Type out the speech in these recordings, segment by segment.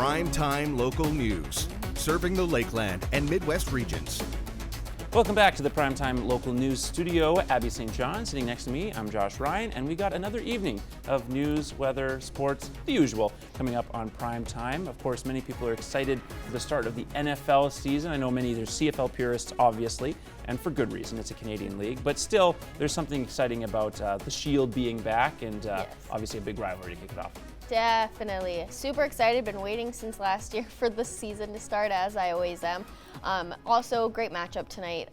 Prime-time local news, serving the Lakeland and Midwest regions. Welcome back to the Primetime Local News Studio. Abby St. John sitting next to me. I'm Josh Ryan, and we got another evening of news, weather, sports, the usual, coming up on Primetime. Of course, many people are excited for the start of the NFL season. I know many, there's CFL purists, obviously, and for good reason. It's a Canadian league, but still, there's something exciting about the Shield being back, and obviously a big rivalry to kick it off. Definitely. Super excited. Been waiting since last year for the season to start, as I always am. Also, great matchup tonight.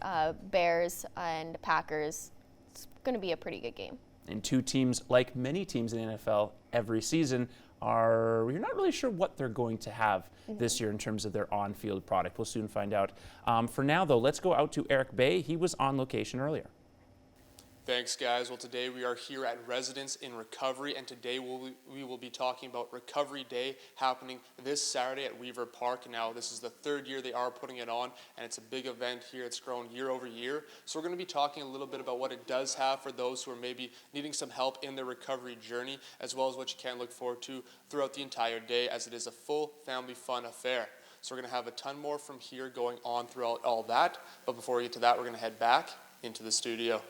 Bears and Packers. It's going to be a pretty good game. And two teams, like many teams in the NFL every season, you're not really sure what they're going to have this year in terms of their on-field product. We'll soon find out. For now, though, let's go out to Eric Bay. He was on location earlier. Thanks, guys. Well, today we are here at Residents in Recovery, and today we will be talking about Recovery Day happening this Saturday at Weaver Park. Now, this is the third year they are putting it on, and it's a big event here. It's grown year over year. So we're going to be talking a little bit about what it does have for those who are maybe needing some help in their recovery journey, as well as what you can look forward to throughout the entire day, as it is a full family fun affair. So we're going to have a ton more from here going on throughout all that. But before we get to that, we're going to head back into the studio.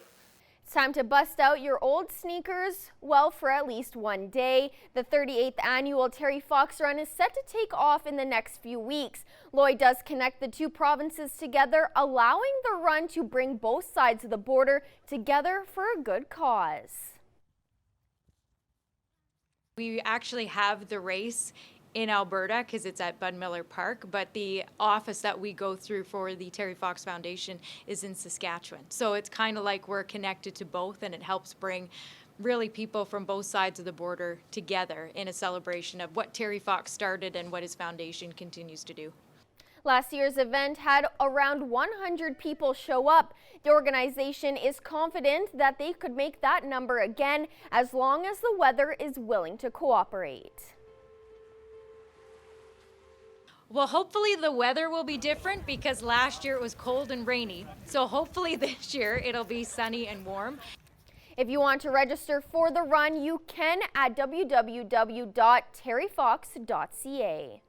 It's time to bust out your old sneakers, well, for at least one day. The 38th annual Terry Fox Run is set to take off in the next few weeks. Lloyd does connect the two provinces together, allowing the run to bring both sides of the border together for a good cause. We actually have the race in Alberta because it's at Bud Miller Park, but the office that we go through for the Terry Fox Foundation is in Saskatchewan. So it's kind of like we're connected to both, and it helps bring really people from both sides of the border together in a celebration of what Terry Fox started and what his foundation continues to do. Last year's event had around 100 people show up. The organization is confident that they could make that number again as long as the weather is willing to cooperate. Well, hopefully the weather will be different because last year it was cold and rainy. So hopefully this year it'll be sunny and warm. If you want to register for the run, you can at www.terryfox.ca.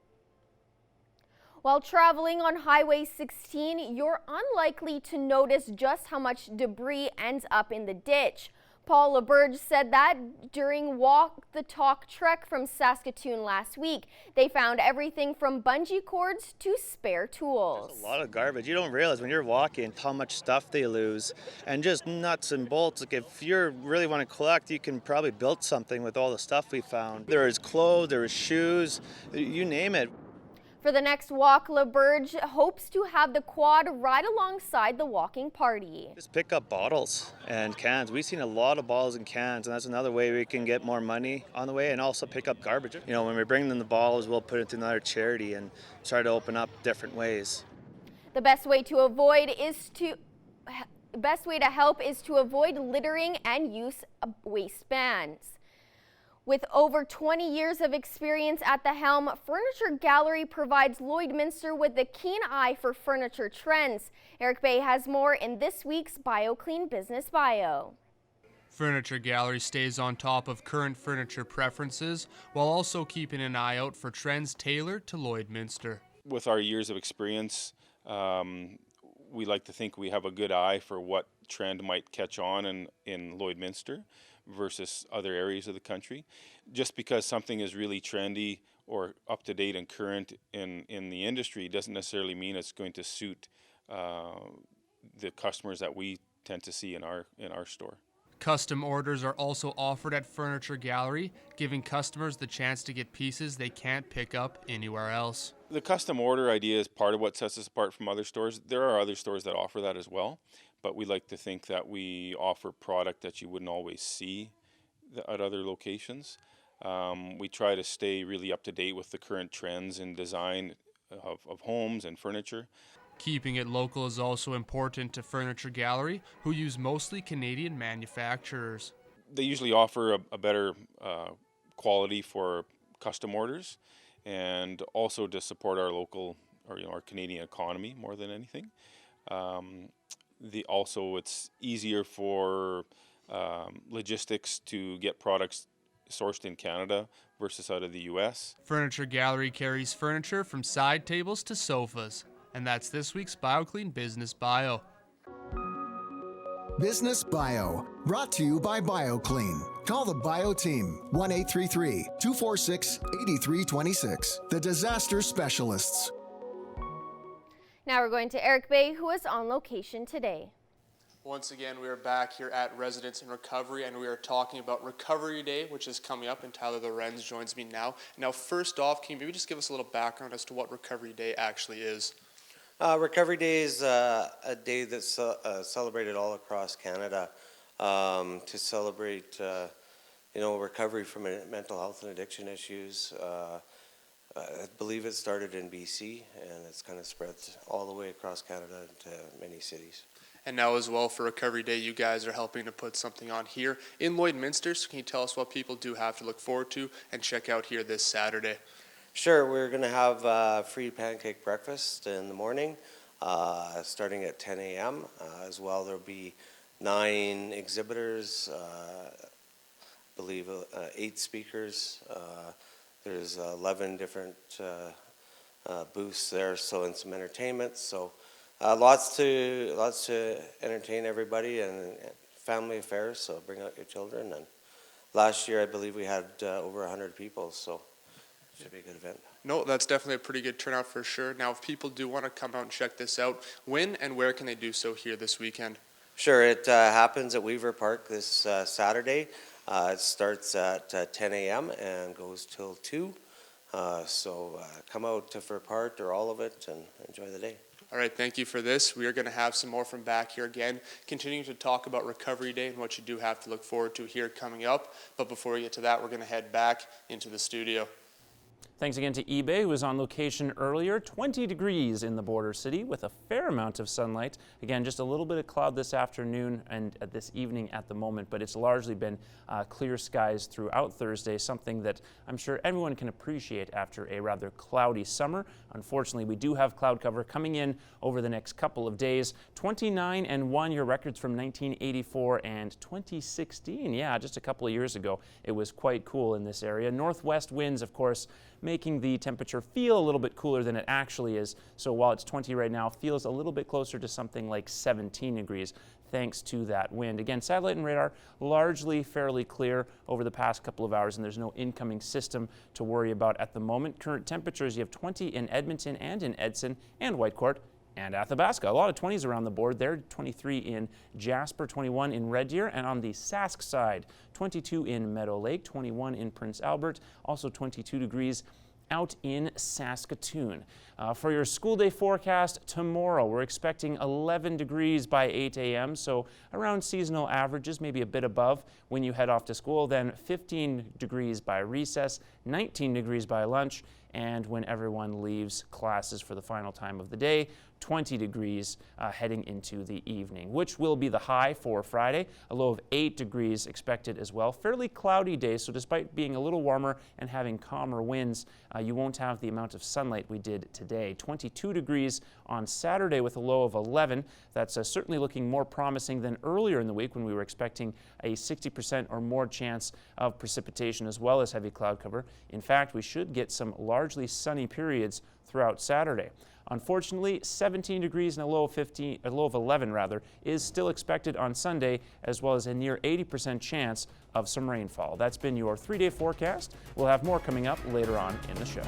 While traveling on Highway 16, you're unlikely to notice just how much debris ends up in the ditch. Paul LaBerge said that during Walk the Talk trek from Saskatoon last week. They found everything from bungee cords to spare tools. There's a lot of garbage. You don't realize when you're walking how much stuff they lose, and just nuts and bolts. Like if you really want to collect, you can probably build something with all the stuff we found. There is clothes, there is shoes, you name it. For the next walk, LaBerge hopes to have the quad right alongside the walking party. Just pick up bottles and cans. We've seen a lot of bottles and cans, and that's another way we can get more money on the way, and also pick up garbage. You know, when we bring them the bottles, we'll put it to another charity and try to open up different ways. The best way to help is to avoid littering and use waistbands. With over 20 years of experience at the helm, Furniture Gallery provides Lloydminster with a keen eye for furniture trends. Eric Bay has more in this week's BioClean Business Bio. Furniture Gallery stays on top of current furniture preferences while also keeping an eye out for trends tailored to Lloydminster. With our years of experience, we like to think we have a good eye for what trend might catch on in Lloydminster versus other areas of the country. Just because something is really trendy or up to date and current in the industry doesn't necessarily mean it's going to suit the customers that we tend to see in our store. Custom orders are also offered at Furniture Gallery, giving customers the chance to get pieces they can't pick up anywhere else. The custom order idea is part of what sets us apart from other stores. There are other stores that offer that as well, but we like to think that we offer product that you wouldn't always see at other locations. We try to stay really up to date with the current trends in design of homes and furniture. Keeping it local is also important to Furniture Gallery, who use mostly Canadian manufacturers. They usually offer a better quality for custom orders, and also to support our local or our Canadian economy more than anything. Also, it's easier for logistics to get products sourced in Canada versus out of the U.S. Furniture Gallery carries furniture from side tables to sofas. And that's this week's BioClean Business Bio. Business Bio, brought to you by BioClean. Call the Bio Team, 1-833-246-8326. The Disaster Specialists. Now we're going to Eric Bay, who is on location today. Once again, we are back here at Residents in Recovery, and we are talking about Recovery Day, which is coming up, and Tyler Lorenz joins me now. Now, first off, can you maybe just give us a little background as to what Recovery Day actually is? Recovery Day is a day that's celebrated all across Canada to celebrate, recovery from mental health and addiction issues. I believe it started in BC, and it's kind of spread all the way across Canada to many cities. And now as well for Recovery Day, you guys are helping to put something on here in Lloydminster. So can you tell us what people do have to look forward to and check out here this Saturday? Sure, we're going to have free pancake breakfast in the morning, starting at 10 a.m. As well, there'll be 9 exhibitors, I believe 8 speakers. There's 11 different booths there, so and some entertainment. So lots to entertain everybody and family affairs. So bring out your children. And last year, I believe we had over 100 people. So should be a good event. No, that's definitely a pretty good turnout for sure. Now, if people do want to come out and check this out, when and where can they do so here this weekend? Sure, it happens at Weaver Park this Saturday. It starts at 10 a.m. and goes till 2. So come out for part or all of it and enjoy the day. All right, thank you for this. We are going to have some more from back here again, continuing to talk about Recovery Day and what you do have to look forward to here coming up. But before we get to that, we're going to head back into the studio. Thanks again to eBay, who was on location earlier. 20 degrees in the border city with a fair amount of sunlight. Again, just a little bit of cloud this afternoon and this evening at the moment, but it's largely been clear skies throughout Thursday, something that I'm sure everyone can appreciate after a rather cloudy summer. Unfortunately, we do have cloud cover coming in over the next couple of days. 29 and 1-year records from 1984 and 2016. Yeah, just a couple of years ago, it was quite cool in this area. Northwest winds, of course, making the temperature feel a little bit cooler than it actually is. So while it's 20 right now, feels a little bit closer to something like 17 degrees thanks to that wind. Again, satellite and radar largely fairly clear over the past couple of hours, and there's no incoming system to worry about at the moment. Current temperatures, you have 20 in Edmonton and in Edson and Whitecourt and Athabasca. A lot of 20s around the board there. 23 in Jasper, 21 in Red Deer, and on the Sask side, 22 in Meadow Lake, 21 in Prince Albert, also 22 degrees out in Saskatoon. For your school day forecast tomorrow, we're expecting 11 degrees by 8 a.m., so around seasonal averages, maybe a bit above when you head off to school. Then 15 degrees by recess, 19 degrees by lunch, and when everyone leaves classes for the final time of the day, 20 degrees heading into the evening, which will be the high for Friday. A low of 8 degrees expected as well. Fairly cloudy day, so despite being a little warmer and having calmer winds, you won't have the amount of sunlight we did today. 22 degrees on Saturday with a low of 11. That's certainly looking more promising than earlier in the week when we were expecting a 60% or more chance of precipitation as well as heavy cloud cover. In fact, we should get some largely sunny periods throughout Saturday. Unfortunately, 17 degrees and a low of 11 is still expected on Sunday, as well as a near 80% chance of some rainfall. That's been your 3-day forecast. We'll have more coming up later on in the show.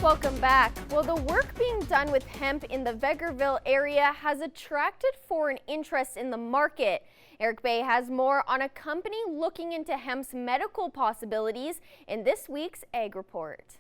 Welcome back. Well, the work being done with hemp in the Vegreville area has attracted foreign interest in the market. Eric Bay has more on a company looking into hemp's medical possibilities in this week's Ag Report.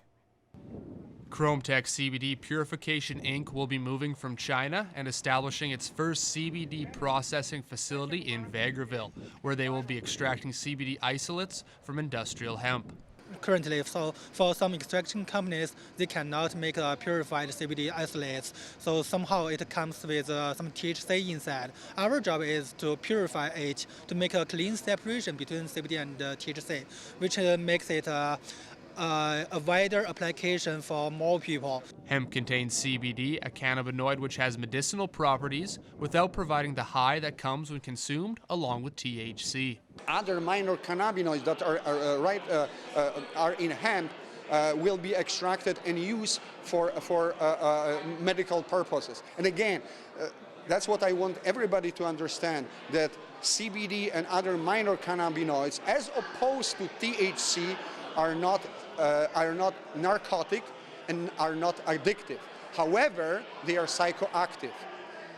Chrometech CBD Purification Inc. will be moving from China and establishing its first CBD processing facility in Vegreville, where they will be extracting CBD isolates from industrial hemp. Currently, so for some extraction companies, they cannot make purified CBD isolates, so somehow it comes with some THC inside. Our job is to purify it to make a clean separation between CBD and THC, which makes it a wider application for more people. Hemp contains CBD, a cannabinoid which has medicinal properties, without providing the high that comes when consumed along with THC. Other minor cannabinoids that are in hemp will be extracted and used for medical purposes. And again, that's what I want everybody to understand, that CBD and other minor cannabinoids, as opposed to THC, are not narcotic and are not addictive. However, they are psychoactive.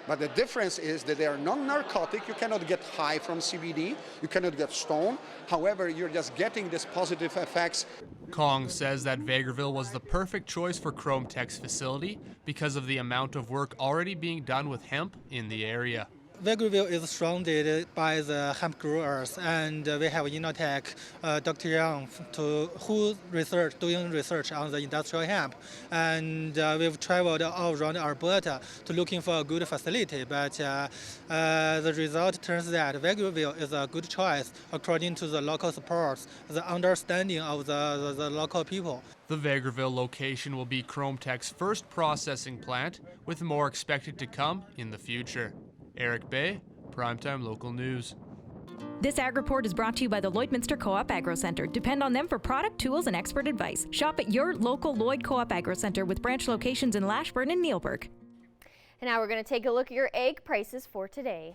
But the difference is that they are non-narcotic. You cannot get high from CBD. You cannot get stoned. However, you're just getting these positive effects. Kong says that Vegreville was the perfect choice for Chrome Tech's facility because of the amount of work already being done with hemp in the area. Vegreville is surrounded by the hemp growers, and we have Innotech, Dr. Yang, who doing research on the industrial hemp. And we've traveled all around Alberta to looking for a good facility, but the result turns that Vegreville is a good choice according to the local supports, the understanding of the local people. The Vegreville location will be Chrome Tech's first processing plant, with more expected to come in the future. Eric Bay, Primetime Local News. This Ag Report is brought to you by the Lloydminster Co-op Agro Center. Depend on them for product, tools, and expert advice. Shop at your local Lloyd Co-op Agro Center with branch locations in Lashburn and Neilburg. And now we're going to take a look at your egg prices for today.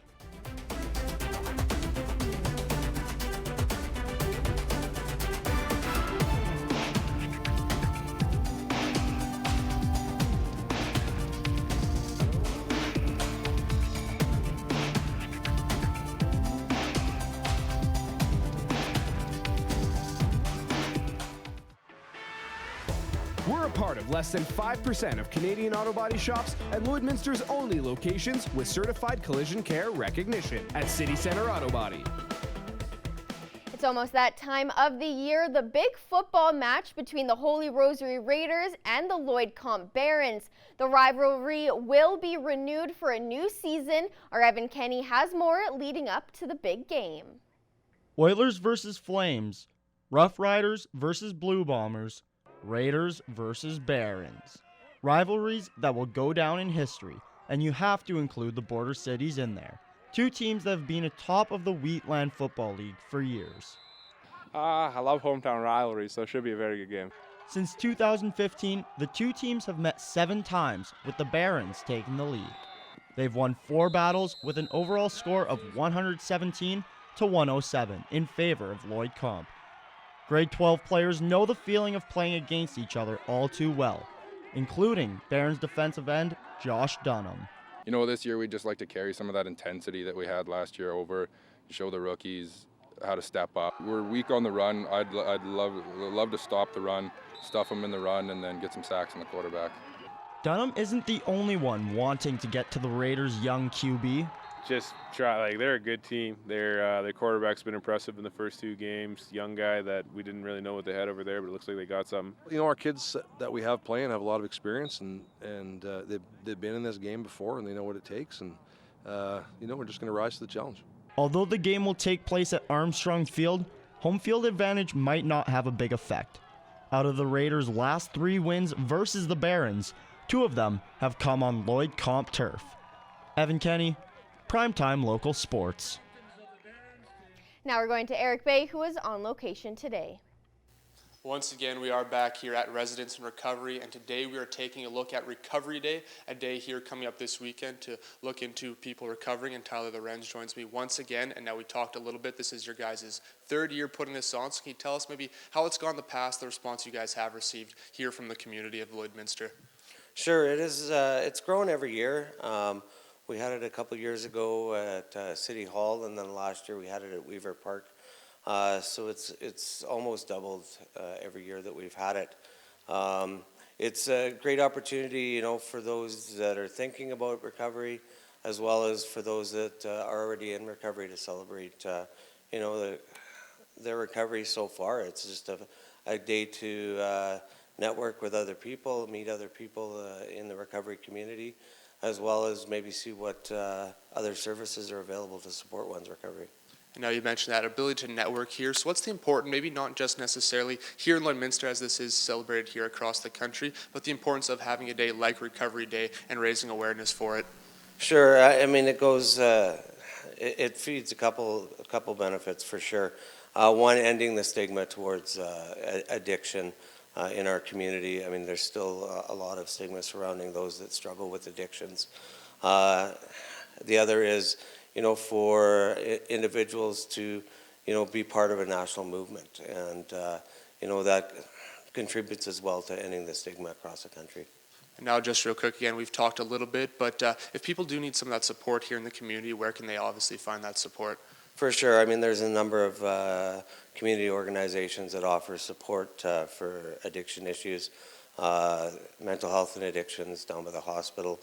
We're a part of less than 5% of Canadian auto body shops and Lloydminster's only locations with certified collision care recognition at City Center Auto Body. It's almost that time of the year, the big football match between the Holy Rosary Raiders and the Lloyd Comp Barons. The rivalry will be renewed for a new season. Our Evan Kenny has more leading up to the big game. Oilers versus Flames, Rough Riders versus Blue Bombers, Raiders versus Barons. Rivalries that will go down in history, and you have to include the border cities in there. Two teams that have been atop of the Wheatland Football League for years. I love hometown rivalries, so it should be a very good game. Since 2015, the two teams have met 7 times, with the Barons taking the lead. They've won 4 battles with an overall score of 117 to 107 in favor of Lloyd Comp. Grade 12 players know the feeling of playing against each other all too well, including Barons defensive end Josh Dunham. You know, this year we'd just like to carry some of that intensity that we had last year over, show the rookies how to step up. We're weak on the run. I'd love to stop the run, stuff them in the run, and then get some sacks on the quarterback. Dunham isn't the only one wanting to get to the Raiders' young QB. Just try, they're a good team. Their quarterback's been impressive in the first 2 games. Young guy that we didn't really know what they had over there, but it looks like they got something. You know, our kids that we have playing have a lot of experience, and they've been in this game before, and they know what it takes. And you know, we're just going to rise to the challenge. Although the game will take place at Armstrong Field, home field advantage might not have a big effect. Out of the Raiders' last 3 wins versus the Barons, 2 of them have come on Lloyd Comp turf. Evan Kenny, Primetime Local Sports. Now we're going to Eric Bay, who is on location today. Once again, we are back here at Residence in Recovery, and today we are taking a look at Recovery Day, a day here coming up this weekend to look into people recovering, and Tyler Lorenz joins me once again. And now we talked a little bit. This is your guys' 3rd year putting this on, so can you tell us maybe how it's gone in the past, the response you guys have received here from the community of Lloydminster? Sure, it is. It's grown every year. We had it a couple years ago at City Hall, and then last year we had it at Weaver Park. So it's almost doubled every year that we've had it. It's a great opportunity, you know, for those that are thinking about recovery, as well as for those that are already in recovery to celebrate, you know, their recovery so far. It's just a day to network with other people, meet other people in the recovery community, as well as maybe see what other services are available to support one's recovery. And now you mentioned that ability to network here. So what's the important, maybe not just necessarily here in Lloydminster as this is celebrated here across the country, but the importance of having a day like Recovery Day and raising awareness for it? Sure. I mean, it goes, it feeds a couple benefits for sure. One, ending the stigma towards addiction in our community. I mean, there's still a lot of stigma surrounding those that struggle with addictions. The other is, for individuals to, be part of a national movement. And, that contributes as well to ending the stigma across the country. And now just real quick, again, we've talked a little bit, but if people do need some of that support here in the community, where can they obviously find that support? For sure. I mean, there's a number of community organizations that offer support for addiction issues, mental health and addictions down by the hospital,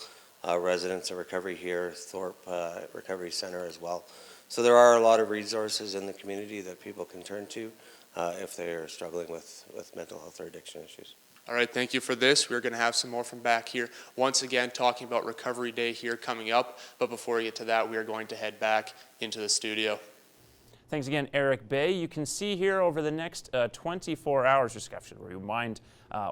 Residents of Recovery here, Thorpe Recovery Center as well. So there are a lot of resources in the community that people can turn to if they are struggling with mental health or addiction issues. All right, thank you for this. We're going to have some more from back here. Once again, talking about Recovery Day here coming up. But before we get to that, we are going to head back into the studio. Thanks again, Eric Bay. You can see here over the next 24 hours, just have to remind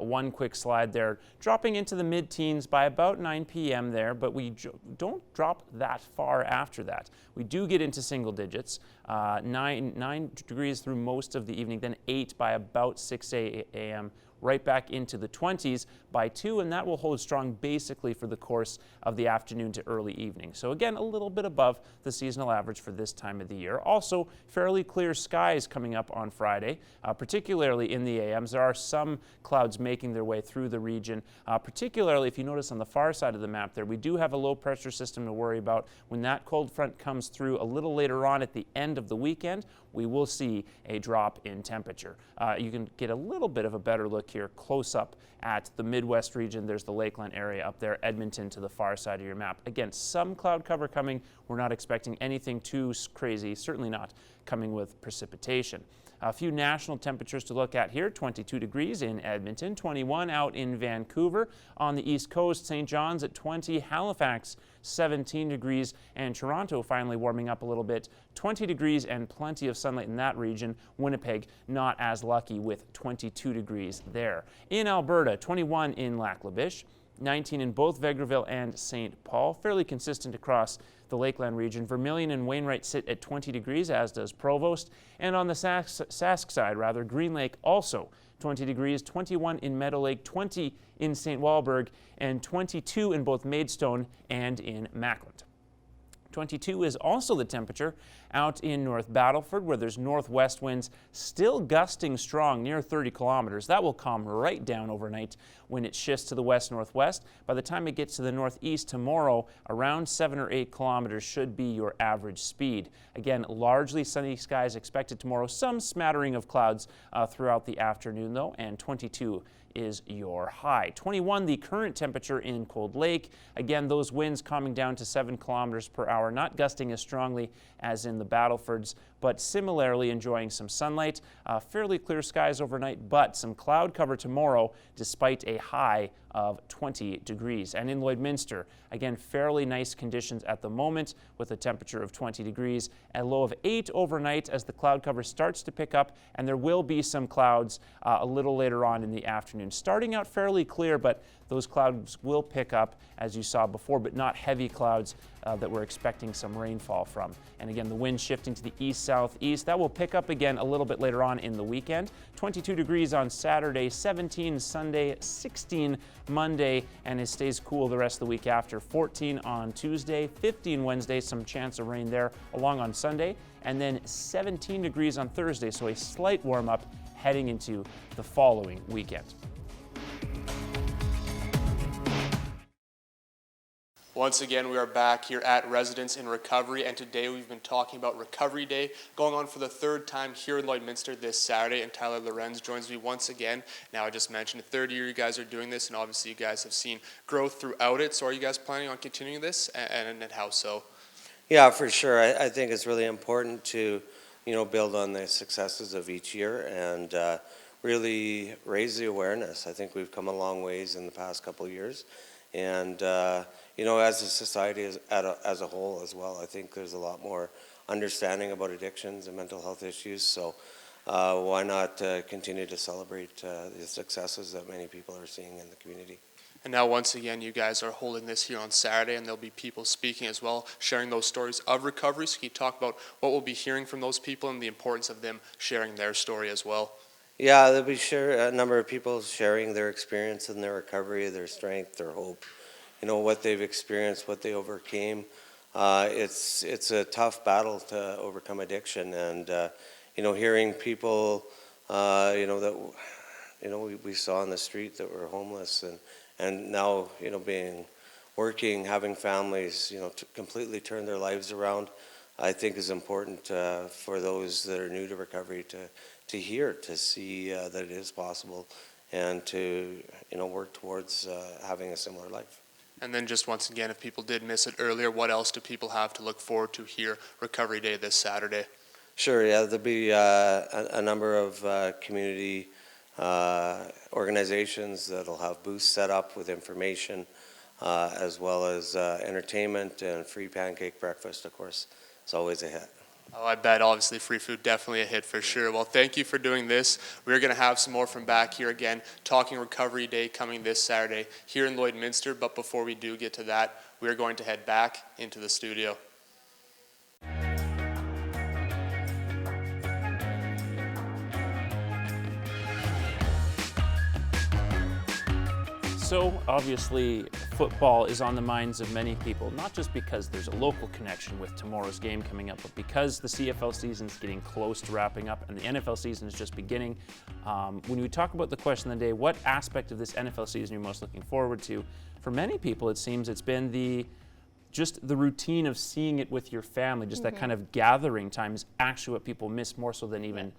one quick slide there, dropping into the mid-teens by about 9 p.m. there, but we don't drop that far after that. We do get into single digits, 9 degrees through most of the evening, then 8 by about 6 a.m., right back into the 20s by 2, and that will hold strong basically for the course of the afternoon to early evening. So again, a little bit above the seasonal average for this time of the year. Also, fairly clear skies coming up on Friday, particularly in the AMs. There are some clouds making their way through the region, particularly if you notice on the far side of the map there, we do have a low pressure system to worry about. When that cold front comes through a little later on at the end of the weekend, we will see a drop in temperature. You can get a little bit of a better look here close up at the Midwest region. There's the Lakeland area up there, Edmonton to the far side of your map. Again, some cloud cover coming. We're not expecting anything too crazy, certainly not coming with precipitation. A few national temperatures to look at here, 22 degrees in Edmonton, 21 out in Vancouver. On the East Coast, St. John's at 20, Halifax 17 degrees, and Toronto finally warming up a little bit, 20 degrees and plenty of sunlight in that region. Winnipeg not as lucky with 22 degrees there. In Alberta, 21 in Lac La Biche, 19 in both Vegreville and St. Paul, fairly consistent across the Lakeland region. Vermilion and Wainwright sit at 20 degrees, as does Provost. And on the Sask side, Green Lake also 20 degrees, 21 in Meadow Lake, 20 in St. Walburg, and 22 in both Maidstone and in Mackland. 22 is also the temperature out in North Battleford, where there's northwest winds still gusting strong near 30 kilometers. That will calm right down overnight when it shifts to the west-northwest. By the time it gets to the northeast tomorrow, around 7 or 8 kilometers should be your average speed. Again, largely sunny skies expected tomorrow. Some smattering of clouds throughout the afternoon, though, and 22 is your high. 21, the current temperature in Cold Lake. Again, those winds calming down to 7 kilometers per hour, not gusting as strongly as in the Battlefords, but similarly enjoying some sunlight. Fairly clear skies overnight, but some cloud cover tomorrow despite a high of 20 degrees. And in Lloydminster, again, fairly nice conditions at the moment with a temperature of 20 degrees, a low of 8 overnight as the cloud cover starts to pick up, and there will be some clouds a little later on in the afternoon. Starting out fairly clear, but those clouds will pick up as you saw before, but not heavy clouds that we're expecting some rainfall from. And again, the wind shifting to the east-southeast. That will pick up again a little bit later on in the weekend. 22 degrees on Saturday, 17 Sunday, 16 Monday, and it stays cool the rest of the week after. 14 on Tuesday, 15 Wednesday, some chance of rain there along on Sunday, and then 17 degrees on Thursday, so a slight warm-up heading into the following weekend. Once again, we are back here at Residence in Recovery, and today we've been talking about Recovery Day, going on for the third time here in Lloydminster this Saturday, and Tyler Lorenz joins me once again. Now, I just mentioned the third year you guys are doing this, and obviously you guys have seen growth throughout it, so are you guys planning on continuing this, and how so? Yeah, for sure. I think it's really important to, build on the successes of each year and really raise the awareness. I think we've come a long ways in the past couple of years. And, as a society as a whole as well. I think there's a lot more understanding about addictions and mental health issues. So why not continue to celebrate the successes that many people are seeing in the community? And now, once again, you guys are holding this here on Saturday, and there'll be people speaking as well, sharing those stories of recovery. So can you talk about what we'll be hearing from those people and the importance of them sharing their story as well? Yeah, there'll be a number of people sharing their experience in their recovery, their strength, their hope, what they've experienced, what they overcame. It's a tough battle to overcome addiction, and hearing people, that we saw on the street that were homeless and now working, having families, to completely turn their lives around, I think is important for those that are new to recovery to hear, to see that it is possible, and to work towards having a similar life. And then just once again, if people did miss it earlier, what else do people have to look forward to here Recovery Day this Saturday? Sure, yeah, there'll be a number of community organizations that'll have booths set up with information, as well as entertainment and free pancake breakfast, of course. It's always a hit. Oh, I bet. Obviously, free food, definitely a hit for sure. Well, thank you for doing this. We're going to have some more from back here again, talking Recovery Day coming this Saturday here in Lloydminster. But before we do get to that, we're going to head back into the studio. So obviously football is on the minds of many people, not just because there's a local connection with tomorrow's game coming up, but because the CFL season is getting close to wrapping up and the NFL season is just beginning. When we talk about the question of the day, what aspect of this NFL season you're most looking forward to? For many people, it seems it's been just the routine of seeing it with your family, just that kind of gathering time is actually what people miss more so than even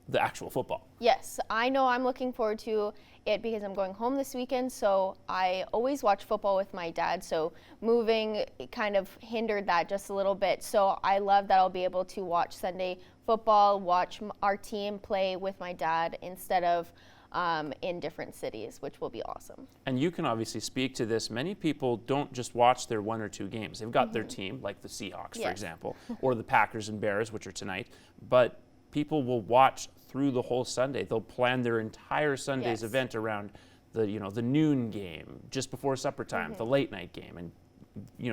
the actual football. Yes, I know I'm looking forward to it because I'm going home this weekend, so I always watch football with my dad, so moving kind of hindered that just a little bit. So I love that I'll be able to watch Sunday football, watch our team play with my dad instead of in different cities, which will be awesome. And you can obviously speak to this. Many people don't just watch their one or two games. They've got their team, like the Seahawks, for example, or the Packers and Bears, which are tonight, but people will watch through the whole Sunday. They'll plan their entire Sunday's event around the noon game, just before supper time, the late night game, and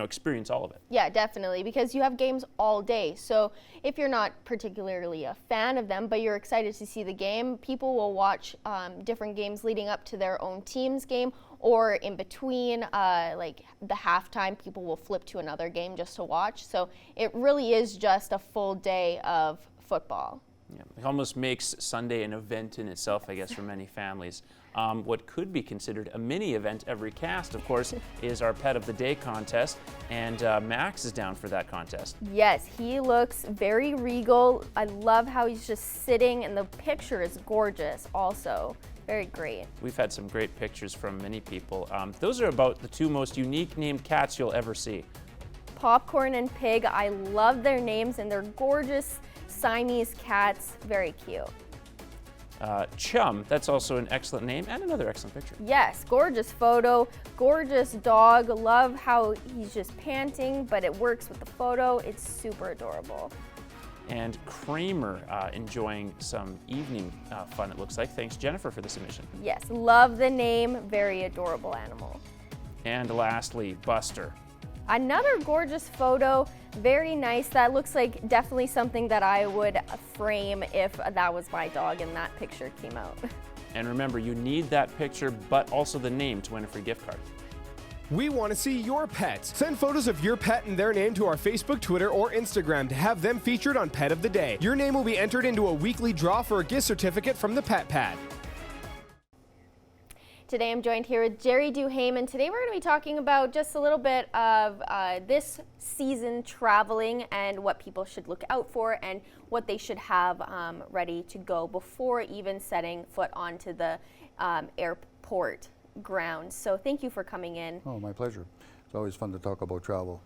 experience all of it. Yeah, definitely, because you have games all day. So if you're not particularly a fan of them, but you're excited to see the game, people will watch different games leading up to their own team's game, or in between, like the halftime, people will flip to another game just to watch. So it really is just a full day of football. Yeah, it almost makes Sunday an event in itself, I guess, for many families. What could be considered a mini event every cast, of course, is our Pet of the Day contest, and Max is down for that contest. Yes, he looks very regal. I love how he's just sitting, and the picture is gorgeous also. Very great. We've had some great pictures from many people. Those are about the two most unique named cats you'll ever see. Popcorn and Pig, I love their names, and they're gorgeous Siamese cats, very cute. Chum, that's also an excellent name and another excellent picture. Yes, gorgeous photo, gorgeous dog. Love how he's just panting, but it works with the photo. It's super adorable. And Kramer enjoying some evening fun, it looks like. Thanks, Jennifer, for the submission. Yes, love the name, very adorable animal. And lastly, Buster. Another gorgeous photo, very nice. That looks like definitely something that I would frame if that was my dog and that picture came out. And remember, you need that picture, but also the name to win a free gift card. We want to see your pets. Send photos of your pet and their name to our Facebook, Twitter, or Instagram to have them featured on Pet of the Day. Your name will be entered into a weekly draw for a gift certificate from the Pet Pad. Today I'm joined here with Jerry Duham, and today we're going to be talking about just a little bit of this season traveling and what people should look out for and what they should have ready to go before even setting foot onto the airport grounds. So thank you for coming in. Oh, my pleasure. It's always fun to talk about travel.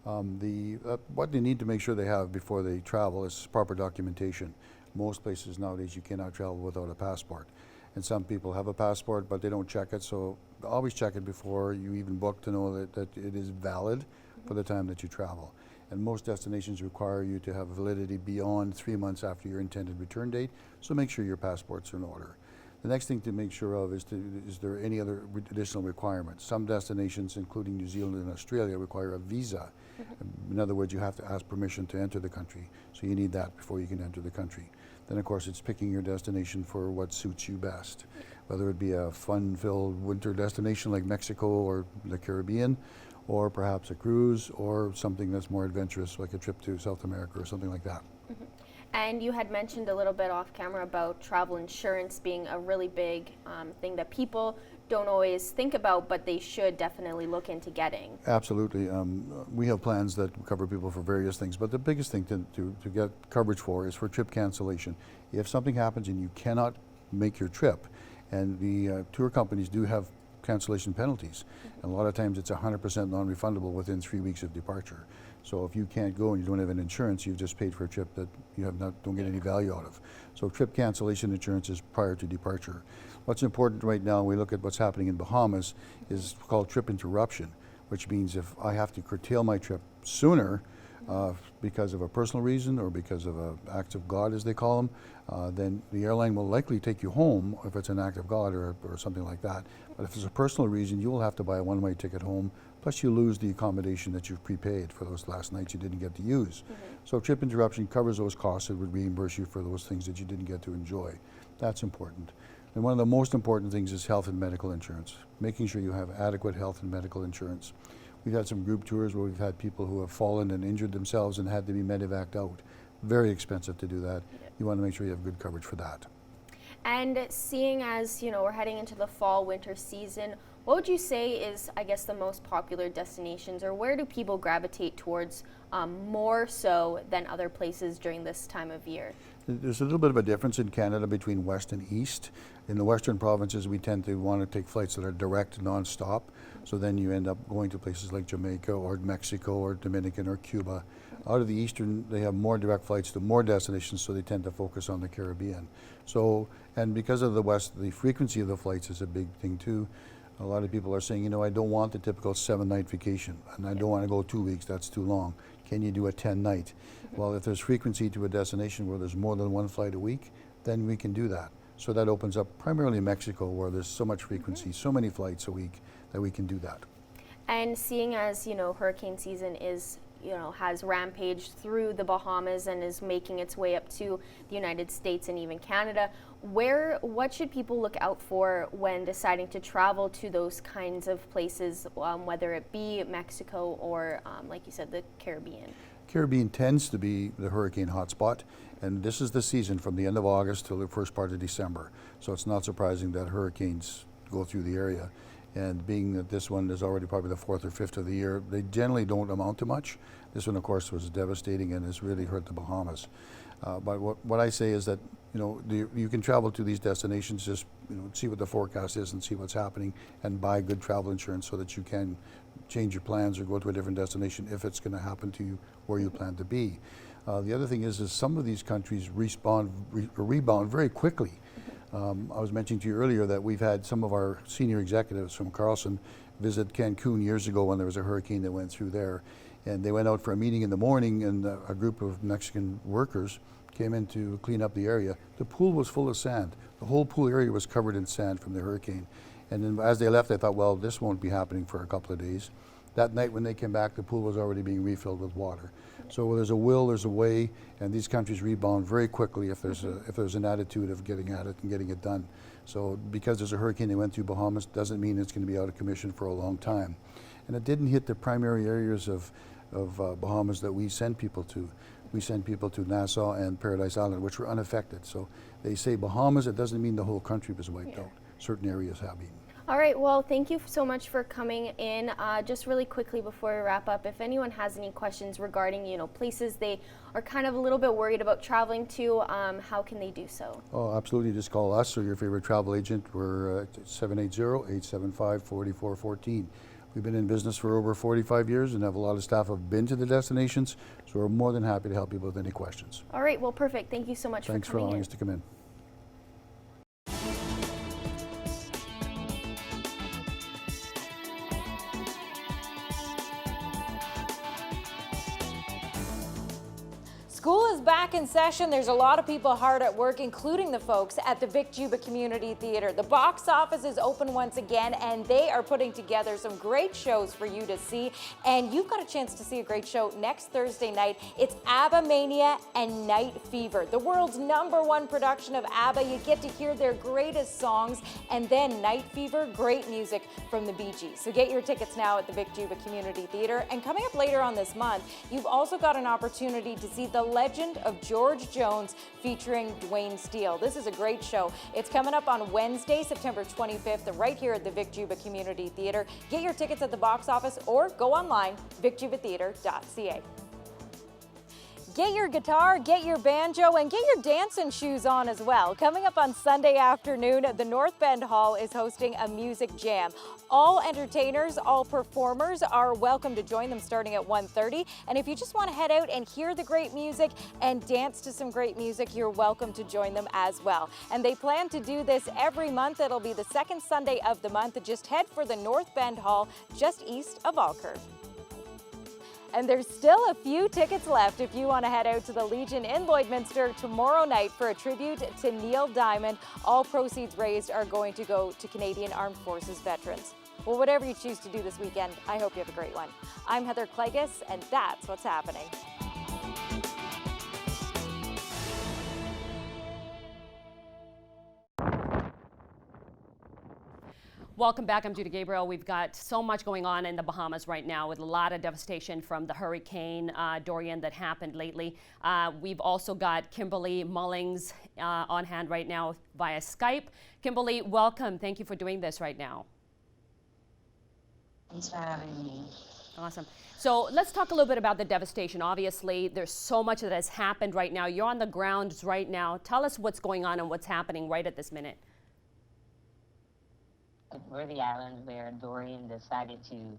What they need to make sure they have before they travel is proper documentation. Most places nowadays you cannot travel without a passport. and some people have a passport but they don't check it. So always check it before you even book to know that it is valid for the time that you travel. And most destinations require you to have validity beyond 3 months after your intended return date, so make sure your passports are in order. The next thing to make sure of is there any other additional requirements? Some destinations, including New Zealand and Australia, require a visa. In other words, you have to ask permission to enter the country, so you need that before you can enter the country. Then of course it's picking your destination for what suits you best, whether it be a fun-filled winter destination like Mexico or the Caribbean, or perhaps a cruise, or something that's more adventurous like a trip to South America or something like that. And you had mentioned a little bit off camera about travel insurance being a really big thing that people don't always think about, but they should definitely look into getting. Absolutely. We have plans that cover people for various things, but the biggest thing to get coverage for is for trip cancellation. If something happens and you cannot make your trip, and the tour companies do have cancellation penalties, and a lot of times it's 100% non-refundable within 3 weeks of departure. So if you can't go and you don't have an insurance, you've just paid for a trip that you don't get any value out of. So trip cancellation insurance is prior to departure. What's important right now, we look at what's happening in Bahamas, is called trip interruption, which means if I have to curtail my trip sooner because of a personal reason or because of an act of God, as they call them, then the airline will likely take you home if it's an act of God or something like that. But if it's a personal reason, you will have to buy a one-way ticket home, plus you lose the accommodation that you've prepaid for those last nights you didn't get to use. So trip interruption covers those costs. It would reimburse you for those things that you didn't get to enjoy. That's important. And one of the most important things is health and medical insurance, making sure you have adequate health and medical insurance. We've had some group tours where we've had people who have fallen and injured themselves and had to be medevaced out. Very expensive to do that. You want to make sure you have good coverage for that. And seeing as, we're heading into the fall winter season, what would you say is, I guess, the most popular destinations, or where do people gravitate towards more so than other places during this time of year? There's a little bit of a difference in Canada between west and east. In the western provinces, we tend to want to take flights that are direct, non-stop. So then you end up going to places like Jamaica or Mexico or Dominican or Cuba. Out of the eastern, they have more direct flights to more destinations, so they tend to focus on the Caribbean. So, and because of the west, the frequency of the flights is a big thing too. A lot of people are saying, I don't want the typical 7-night vacation, and I don't want to go 2 weeks, that's too long. Can you do a 10-night? Well, if there's frequency to a destination where there's more than one flight a week, then we can do that. So that opens up primarily Mexico, where there's so much frequency, so many flights a week, that we can do that. And seeing as, hurricane season is, has rampaged through the Bahamas and is making its way up to the United States and even Canada, what should people look out for when deciding to travel to those kinds of places, whether it be Mexico or, like you said, the Caribbean? Caribbean tends to be the hurricane hotspot, and this is the season from the end of August till the first part of December. So it's not surprising that hurricanes go through the area. And being that this one is already probably the 4th or 5th of the year, they generally don't amount to much. This one, of course, was devastating and has really hurt the Bahamas. But what I say is that, you can travel to these destinations, just see what the forecast is and see what's happening, and buy good travel insurance so that you can change your plans or go to a different destination if it's going to happen to you where you plan to be. The other thing is some of these countries rebound very quickly. I was mentioning to you earlier that we've had some of our senior executives from Carlson visit Cancun years ago when there was a hurricane that went through there. And they went out for a meeting in the morning, and a group of Mexican workers came in to clean up the area. The pool was full of sand. The whole pool area was covered in sand from the hurricane. And then as they left, they thought, well, this won't be happening for a couple of days. That night when they came back, the pool was already being refilled with water. So where there's a will, there's a way, and these countries rebound very quickly if there's an attitude of getting at it and getting it done. So because there's a hurricane that went through Bahamas doesn't mean it's going to be out of commission for a long time. And it didn't hit the primary areas of Bahamas that we send people to. We send people to Nassau and Paradise Island, which were unaffected. So they say Bahamas, it doesn't mean the whole country was wiped out. Certain areas have been. All right, well, thank you so much for coming in. Just really quickly before we wrap up, if anyone has any questions regarding, places they are kind of a little bit worried about traveling to, how can they do so? Oh, absolutely. Just call us or your favorite travel agent. We're 780-875-4414. We've been in business for over 45 years and have a lot of staff who have been to the destinations, so we're more than happy to help you with any questions. All right, well, perfect. Thank you so much Thanks for coming allowing in. us to come in. back in session. There's a lot of people hard at work, including the folks at the Vic Juba Community Theatre. The box office is open once again, and they are putting together some great shows for you to see. And you've got a chance to see a great show next Thursday night. It's ABBA Mania and Night Fever, the world's #1 production of ABBA. You get to hear their greatest songs, and then Night Fever, great music from the Bee Gees. So get your tickets now at the Vic Juba Community Theatre. And coming up later on this month, you've also got an opportunity to see The Legend of George Jones featuring Dwayne Steele. This is a great show. It's coming up on Wednesday, September 25th, right here at the Vic Juba Community Theatre. Get your tickets at the box office or go online, vicjubatheatre.ca. Get your guitar, get your banjo, and get your dancing shoes on as well. Coming up on Sunday afternoon, the North Bend Hall is hosting a music jam. All entertainers, all performers are welcome to join them starting at 1:30. And if you just want to head out and hear the great music and dance to some great music, you're welcome to join them as well. And they plan to do this every month. It'll be the second Sunday of the month. Just head for the North Bend Hall just east of Alkirk. And there's still a few tickets left if you want to head out to the Legion in Lloydminster tomorrow night for a tribute to Neil Diamond. All proceeds raised are going to go to Canadian Armed Forces veterans. Well, whatever you choose to do this weekend, I hope you have a great one. I'm Heather Klegus, and that's what's happening. Welcome back. I'm Judy Gabriel. We've got so much going on in the Bahamas right now with a lot of devastation from the Hurricane Dorian that happened lately. We've also got Kimberly Mullings on hand right now via Skype. Kimberly, welcome. Thank you for doing this right now. Thanks for having me. Awesome. So let's talk a little bit about the devastation. Obviously, there's so much that has happened right now. You're on the ground right now. Tell us what's going on and what's happening right at this minute. We're the island where Dorian decided to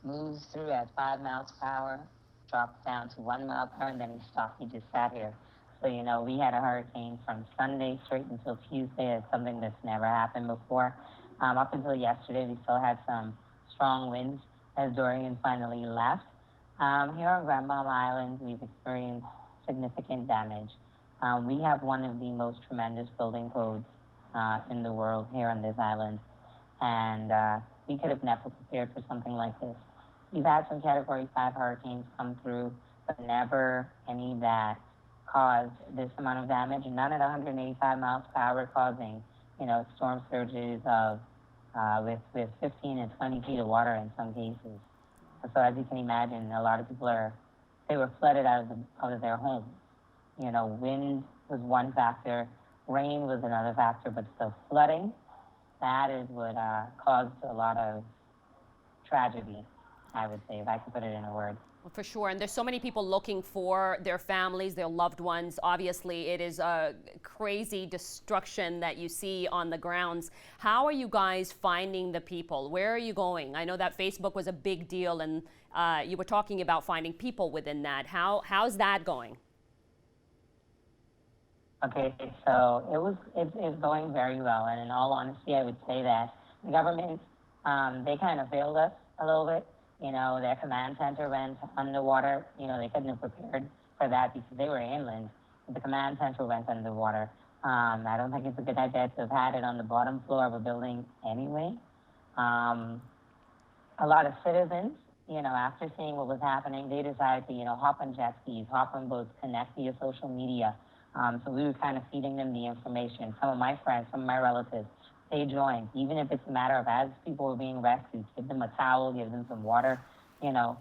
move through at 5 miles per hour, dropped down to 1 mile per hour, and then he stopped. He just sat here. So, you know, we had a hurricane from Sunday straight until Tuesday. It's something that's never happened before. Up until yesterday, we still had some strong winds as Dorian finally left. Here on Grand Bahama Island, we've experienced significant damage. We have one of the most tremendous building codes in the world here on this island. And we could have never prepared for something like this. We've had some Category 5 hurricanes come through, but never any that caused this amount of damage, and none at 185 miles per hour causing, you know, storm surges of with 15 and 20 feet of water in some cases. So as you can imagine, a lot of people they were flooded out of their homes. You know, wind was one factor, rain was another factor, but the flooding, that is what caused a lot of tragedy, I would say, if I could put it in a word. Well, for sure, and there's so many people looking for their families, their loved ones. Obviously, it is a crazy destruction that you see on the grounds. How are you guys finding the people? Where are you going? I know that Facebook was a big deal, and you were talking about finding people within that. How's that going? Okay, so it's going very well, and in all honesty, I would say that the government, they kind of failed us a little bit. You know, their command center went underwater. You know, they couldn't have prepared for that because they were inland. The command center went underwater. I don't think it's a good idea to have had it on the bottom floor of a building anyway. A lot of citizens, you know, after seeing what was happening, they decided to, you know, hop on jet skis, hop on boats, connect via social media. So we were kind of feeding them the information. Some of my friends, some of my relatives, they joined. Even if it's a matter of as people were being rescued, give them a towel, give them some water, you know,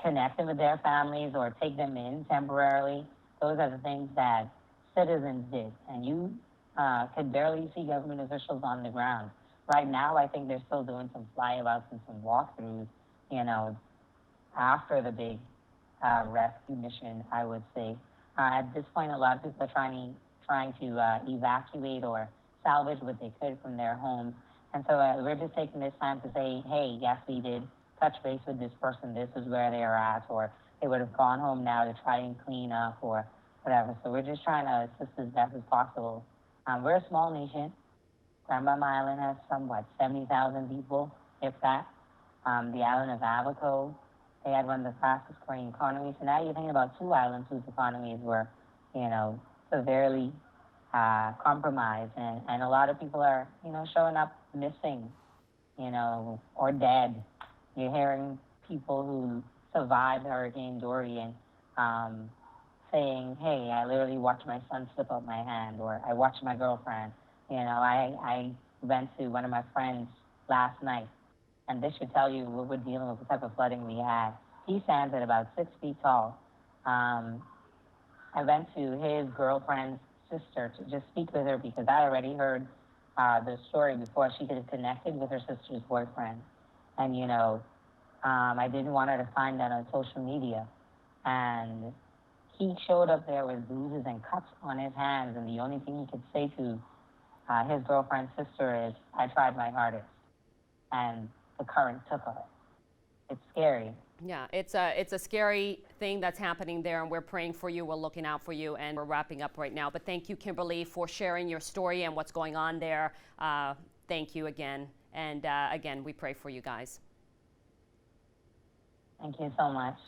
connect them with their families or take them in temporarily. Those are the things that citizens did. And you could barely see government officials on the ground. Right now, I think they're still doing some flyabouts and some walkthroughs, you know, after the big rescue mission, I would say. At this point, a lot of people are trying to evacuate or salvage what they could from their homes. And so we're just taking this time to say, hey, yes, we did touch base with this person. This is where they are at, or they would have gone home now to try and clean up or whatever. So we're just trying to assist as best as possible. We're a small nation. Grand Bahama Island has 70,000 people, if that. The island of Abaco, they had one of the fastest growing economies. So now you're thinking about two islands whose economies were severely compromised, and a lot of people are, showing up missing, or dead. You're hearing people who survived Hurricane Dorian saying, hey, I literally watched my son slip out my hand, or I watched my girlfriend. I went to one of my friends last night, and this should tell you what we're dealing with, the type of flooding we had. He stands at about 6 feet tall. I went to his girlfriend's sister to just speak with her because I already heard the story before she could have connected with her sister's boyfriend. And, I didn't want her to find that on social media. And he showed up there with bruises and cuts on his hands, and the only thing he could say to his girlfriend's sister is, I tried my hardest. And the current took her. It's scary. Yeah, it's a scary thing that's happening there, and we're praying for you. We're looking out for you, and we're wrapping up right now. But thank you, Kimberly, for sharing your story and what's going on there. Thank you again. And again, we pray for you guys. Thank you so much.